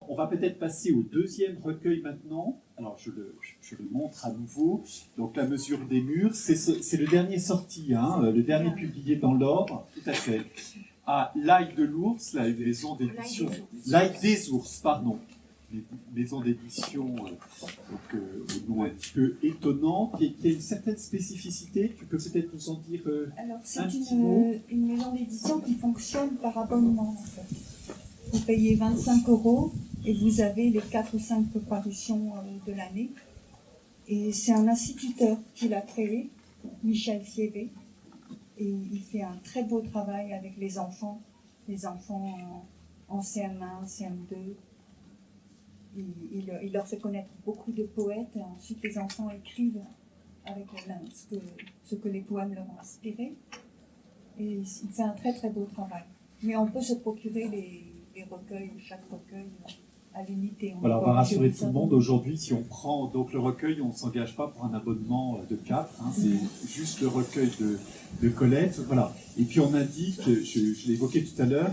On va peut-être passer au deuxième recueil maintenant. Alors, je le montre à nouveau. Donc, La mesure des murs, c'est le dernier sorti, hein, le dernier publié dans l'Ordre, tout à fait. À L'Ail de l'Ours, la maison d'édition. L'Ail des ours, pardon. Maison d'édition, au nom un petit peu étonnant, qui a une certaine spécificité. Tu peux peut-être nous en dire Alors, c'est un petit mot. une maison d'édition qui fonctionne par abonnement, en fait. Vous payez 25 € et vous avez les 4 ou 5 parutions de l'année. Et c'est un instituteur qui l'a créé, Michel Fievé. Et il fait un très beau travail avec les enfants en CM1, CM2. Il leur fait connaître beaucoup de poètes et ensuite les enfants écrivent avec ce que les poèmes leur ont inspiré. Et il fait un très très beau travail. Mais on peut se procurer les recueils, chaque recueil à l'unité. Voilà, on va rassurer tout le monde. Aujourd'hui, si on prend donc le recueil, on ne s'engage pas pour un abonnement de 4. Hein, c'est juste le recueil de Colette. Voilà. Et puis on indique, je l'ai évoqué tout à l'heure,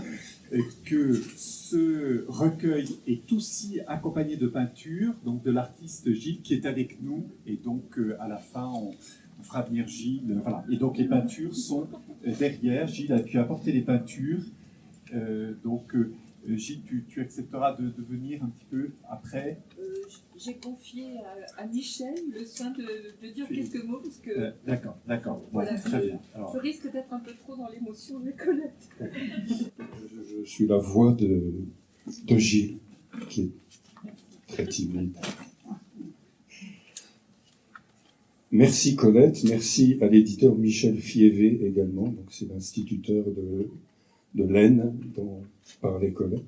que ce recueil est aussi accompagné de peintures, donc de l'artiste Gilles qui est avec nous. Et donc à la fin, on fera venir Gilles. Voilà. Et donc les peintures sont derrière. Gilles a pu apporter les peintures. Gilles, tu accepteras de venir un petit peu après. J'ai confié à Michel le soin de dire quelques mots parce que. D'accord. Bon, voilà, très bien. Alors, je risque d'être un peu trop dans l'émotion de Colette. Je suis la voix de Gilles, qui est très timide. Merci Colette, merci à l'éditeur Michel Fievé également, donc c'est l'instituteur de l'Aisne dont parlait Colette.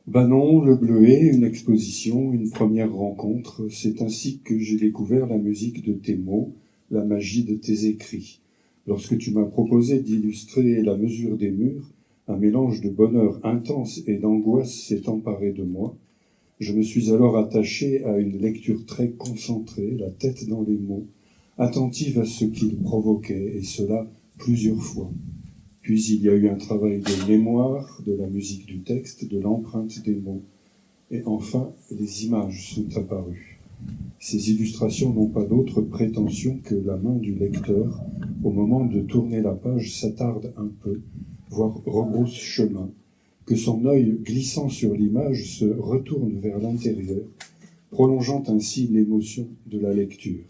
Banon, Le Bleuet, une exposition, une première rencontre, c'est ainsi que j'ai découvert la musique de tes mots, la magie de tes écrits. Lorsque tu m'as proposé d'illustrer La mesure des murs, un mélange de bonheur intense et d'angoisse s'est emparé de moi. Je me suis alors attaché à une lecture très concentrée, la tête dans les mots, attentive à ce qu'ils provoquaient, et cela plusieurs fois. Puis il y a eu un travail de mémoire, de la musique du texte, de l'empreinte des mots. Et enfin, les images sont apparues. Ces illustrations n'ont pas d'autre prétention que la main du lecteur, au moment de tourner la page, s'attarde un peu, voire rebrousse chemin, que son œil glissant sur l'image se retourne vers l'intérieur, prolongeant ainsi l'émotion de la lecture.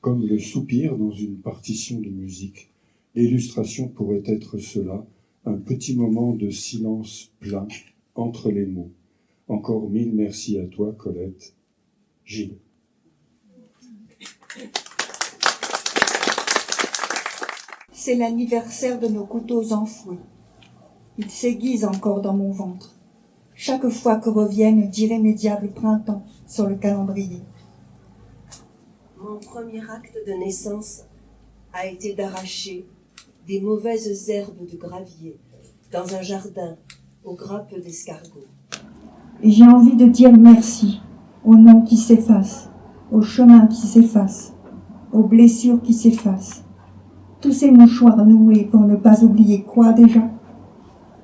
Comme le soupir dans une partition de musique, l'illustration pourrait être cela, un petit moment de silence plein entre les mots. Encore mille merci à toi, Colette. Gilles. C'est l'anniversaire de nos couteaux enfouis. Ils s'aiguisent encore dans mon ventre, chaque fois que reviennent d'irrémédiables printemps sur le calendrier. Mon premier acte de naissance a été d'arracher des mauvaises herbes de gravier dans un jardin aux grappes d'escargots. Et j'ai envie de dire merci aux noms qui s'effacent, aux chemins qui s'effacent, aux blessures qui s'effacent. Tous ces mouchoirs noués pour ne pas oublier quoi déjà?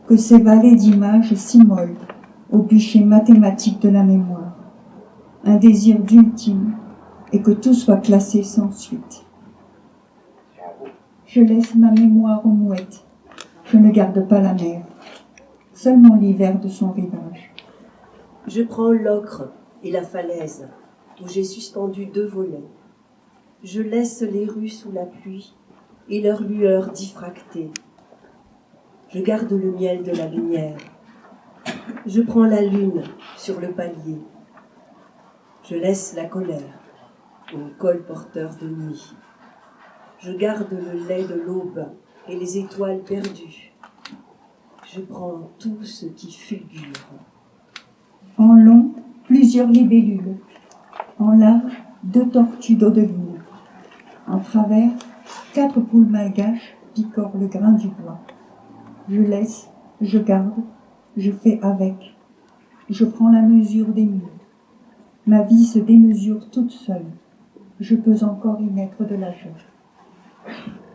Que ces vallées d'images s'immolent au bûcher mathématique de la mémoire. Un désir d'ultime et que tout soit classé sans suite. Je laisse ma mémoire aux mouettes. Je ne garde pas la mer, seulement l'hiver de son rivage. Je prends l'ocre et la falaise où j'ai suspendu 2 volets. Je laisse les rues sous la pluie et leurs lueurs diffractées. Je garde le miel de la lumière. Je prends la lune sur le palier. Je laisse la colère au colporteur de nuit. Je garde le lait de l'aube et les étoiles perdues. Je prends tout ce qui fulgure. En long, plusieurs libellules. En large, 2 tortues d'eau-de-vigne. En travers, 4 poules malgaches picorent le grain du bois. Je laisse, je garde, je fais avec. Je prends la mesure des murs. Ma vie se démesure toute seule. Je peux encore y mettre de la joie.